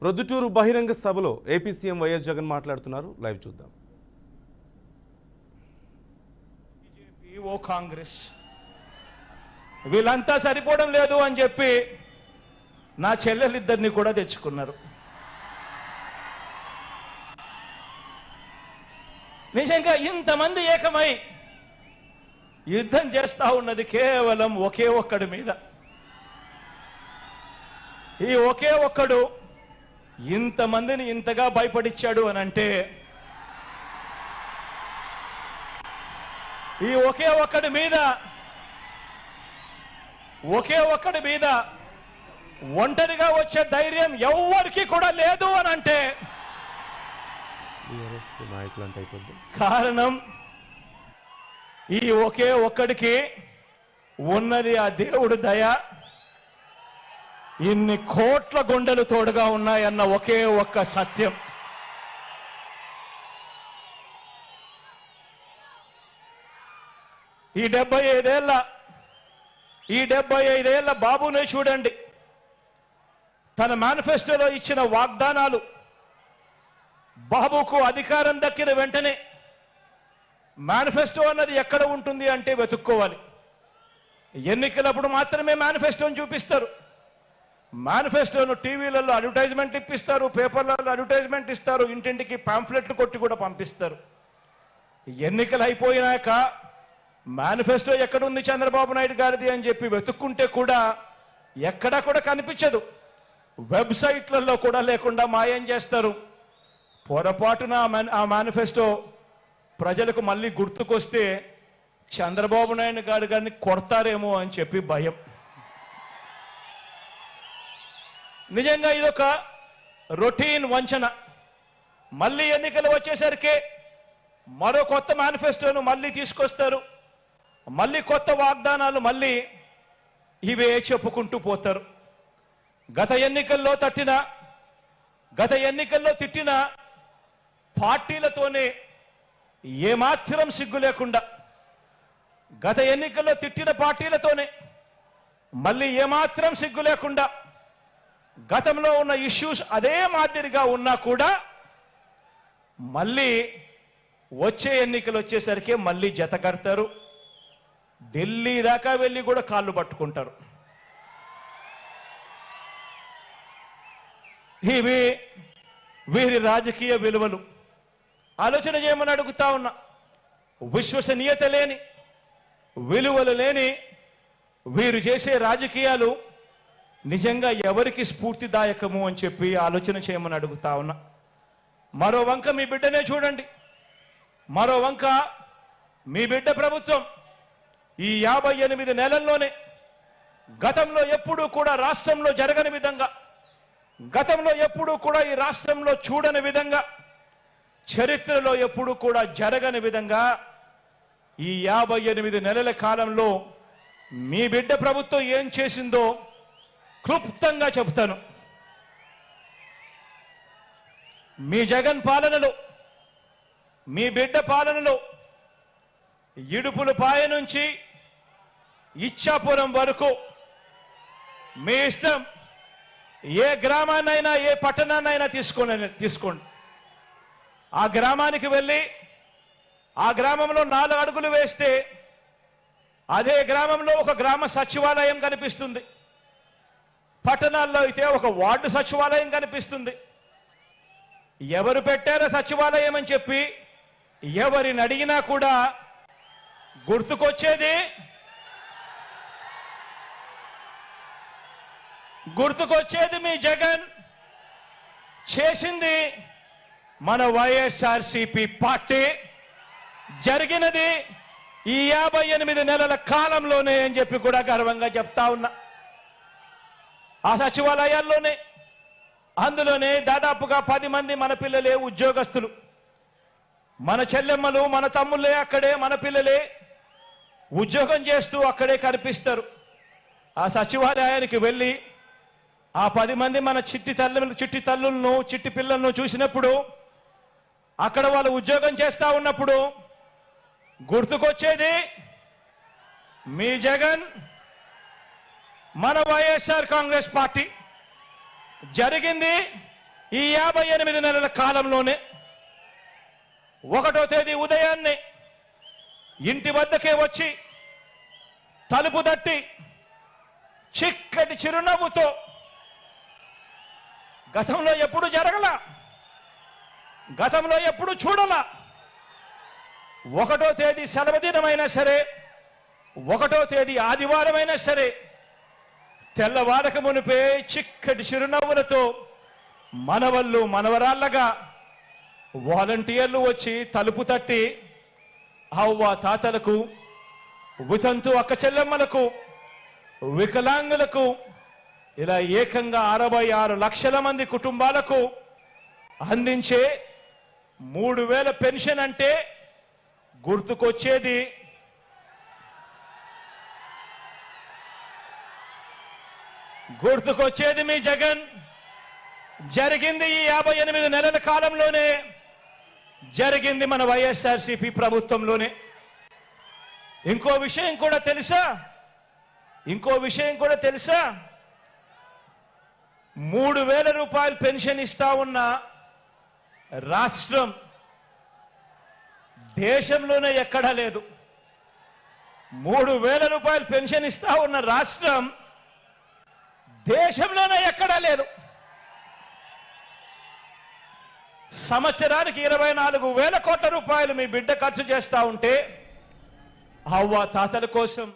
ప్రొద్దుటూరు బహిరంగ సభలో AP CM YS Jagan మాట్లాడుతున్నారు. లైవ్ చూద్దాం. బీజేపీ ఓ కాంగ్రెస్ వీళ్ళంతా సరిపోవడం లేదు అని చెప్పి నా చెల్లెలిద్దరిని కూడా తెచ్చుకున్నారు. నిజంగా ఇంతమంది ఏకమై యుద్ధం చేస్తా ఉన్నది కేవలం ఒకే ఒక్కడి మీద. ఈ ఒకే ఒక్కడు ఇంతమందిని ఇంతగా భయపడిచ్చాడు అని అంటే ఈ ఒకే ఒక్కడి మీద ఒంటరిగా వచ్చే ధైర్యం ఎవ్వరికి కూడా లేదు అని అంటే కారణం ఈ ఒకే ఒక్కడికి ఉన్నది ఆ దేవుడి దయ. ఇన్ని కోట్ల గుండెలు తోడుగా ఉన్నాయన్న ఒకే ఒక్క సత్యం. ఈ 75 ఏళ్ల బాబునే చూడండి. తన మేనిఫెస్టోలో ఇచ్చిన వాగ్దానాలు బాబుకు అధికారం దక్కిన వెంటనే మేనిఫెస్టో అన్నది ఎక్కడ ఉంటుంది అంటే వెతుక్కోవాలి. ఎన్నికలప్పుడు మాత్రమే మేనిఫెస్టోని చూపిస్తారు. మేనిఫెస్టోను టీవీలలో అడ్వర్టైజ్మెంట్ ఇప్పిస్తారు, పేపర్లలో అడ్వర్టైజ్మెంట్ ఇస్తారు, ఇంటింటికి పాంఫ్లెట్లు కొట్టి కూడా పంపిస్తారు. ఎన్నికలు అయిపోయినాక మేనిఫెస్టో ఎక్కడుంది చంద్రబాబు నాయుడు గారిది అని చెప్పి వెతుక్కుంటే కూడా ఎక్కడా కూడా కనిపించదు. వెబ్సైట్లలో కూడా లేకుండా మాయం చేస్తారు. పొరపాటున ఆ మేనిఫెస్టో ప్రజలకు మళ్ళీ గుర్తుకొస్తే చంద్రబాబు నాయుడు గారిని కొడతారేమో అని చెప్పి భయం. నిజంగా ఇదొక రొటీన్ వంచన. మళ్ళీ ఎన్నికలు వచ్చేసరికి మరో కొత్త మేనిఫెస్టోను మళ్ళీ తీసుకొస్తారు. మళ్ళీ కొత్త వాగ్దానాలు మళ్ళీ ఇవే చెప్పుకుంటూ పోతారు. గత ఎన్నికల్లో తిట్టిన పార్టీలతోనే ఏమాత్రం సిగ్గు లేకుండా, గత ఎన్నికల్లో తిట్టిన పార్టీలతోనే మళ్ళీ ఏమాత్రం సిగ్గు లేకుండా, గతంలో ఉన్న ఇష్యూస్ అదే మాదిరిగా ఉన్నా కూడా మళ్ళీ వచ్చే ఎన్నికలు వచ్చేసరికి మళ్ళీ జత కడతారు. ఢిల్లీ దాకా వెళ్ళి కూడా కాళ్ళు పట్టుకుంటారు. ఇవి వీరి రాజకీయ విలువలు. ఆలోచన చేయమని అడుగుతా ఉన్నా. విశ్వసనీయత లేని, విలువలు లేని వీరు చేసే రాజకీయాలు నిజంగా ఎవరికి స్ఫూర్తిదాయకము అని చెప్పి ఆలోచన చేయమని అడుగుతా ఉన్నా. మరో వంక మీ బిడ్డనే చూడండి. మరో వంక మీ బిడ్డ ప్రభుత్వం ఈ 58 నెలల్లోనే గతంలో ఎప్పుడూ కూడా రాష్ట్రంలో జరగని విధంగా, గతంలో ఎప్పుడూ కూడా ఈ రాష్ట్రంలో చూడని విధంగా, చరిత్రలో ఎప్పుడూ కూడా జరగని విధంగా ఈ 58 నెలల కాలంలో మీ బిడ్డ ప్రభుత్వం ఏం చేసిందో క్లుప్తంగా చెప్తాను. మీ జగన్ పాలనలో, మీ బిడ్డ పాలనలో ఇడుపులపాయ నుంచి ఇచ్చాపురం వరకు మీ ఇష్టం ఏ గ్రామాన్నైనా ఏ పట్టణాన్నైనా తీసుకోండి. ఆ గ్రామానికి వెళ్ళి ఆ గ్రామంలో 4 అడుగులు వేస్తే అదే గ్రామంలో ఒక గ్రామ సచివాలయం కనిపిస్తుంది. పట్టణాల్లో అయితే ఒక వార్డు సచివాలయం కనిపిస్తుంది. ఎవరు పెట్టారో సచివాలయం అని చెప్పి ఎవరిని అడిగినా కూడా గుర్తుకొచ్చేది మీ జగన్ చేసింది మన వైఎస్ఆర్సీపీ పార్టీ. జరిగినది ఈ 58 నెలల కాలంలోనే అని చెప్పి కూడా గర్వంగా చెప్తా ఉన్నా. ఆ సచివాలయాల్లోనే, అందులోనే దాదాపుగా 10 మంది మన పిల్లలే ఉద్యోగస్తులు. మన చెల్లెమ్మలు, మన తమ్ముళ్ళే అక్కడే, మన పిల్లలే ఉద్యోగం చేస్తూ అక్కడే కనిపిస్తారు. ఆ సచివాలయానికి వెళ్ళి ఆ 10 మంది మన చిట్టి తల్లులను, చిట్టి పిల్లలను చూసినప్పుడు, అక్కడ వాళ్ళు ఉద్యోగం చేస్తూ ఉన్నప్పుడు గుర్తుకొచ్చేది మీ జగన్, మన వైఎస్ఆర్ కాంగ్రెస్ పార్టీ. జరిగింది ఈ 58 నెలల కాలంలోనే 1వ తేదీ ఉదయాన్నే ఇంటి వద్దకే వచ్చి తలుపు తట్టి చిక్కటి చిరునవ్వుతో గతంలో ఎప్పుడు జరగల, గతంలో ఎప్పుడు చూడల, 1వ తేదీ సెలవు దినమైనా సరే, 1వ తేదీ ఆదివారమైనా సరే తెల్లవారక మునిపే చిక్కటి చిరునవ్వులతో మనవళ్ళు మనవరాళ్ళగా వాలంటీర్లు వచ్చి తలుపు తట్టి అవ్వ తాతలకు, వితంతు అక్క చెల్లెమ్మలకు, వికలాంగులకు ఇలా ఏకంగా 66 లక్షల మంది కుటుంబాలకు అందించే 3000 పెన్షన్ అంటే గుర్తుకొచ్చేది మీ జగన్. జరిగింది ఈ 58 నెలల కాలంలోనే, జరిగింది మన వైఎస్ఆర్సీపీ ప్రభుత్వంలోనే. ఇంకో విషయం కూడా తెలుసా, 3000 రూపాయలు పెన్షన్ ఇస్తా ఉన్న రాష్ట్రం దేశంలోనే ఎక్కడా లేదు. 3000 రూపాయలు పెన్షన్ ఇస్తా ఉన్న రాష్ట్రం దేశంలోనే ఎక్కడా లేదు. సంవత్సరానికి 24,000 కోట్ల రూపాయలు మీ బిడ్డ ఖర్చు చేస్తా ఉంటే అవ్వ తాతల కోసం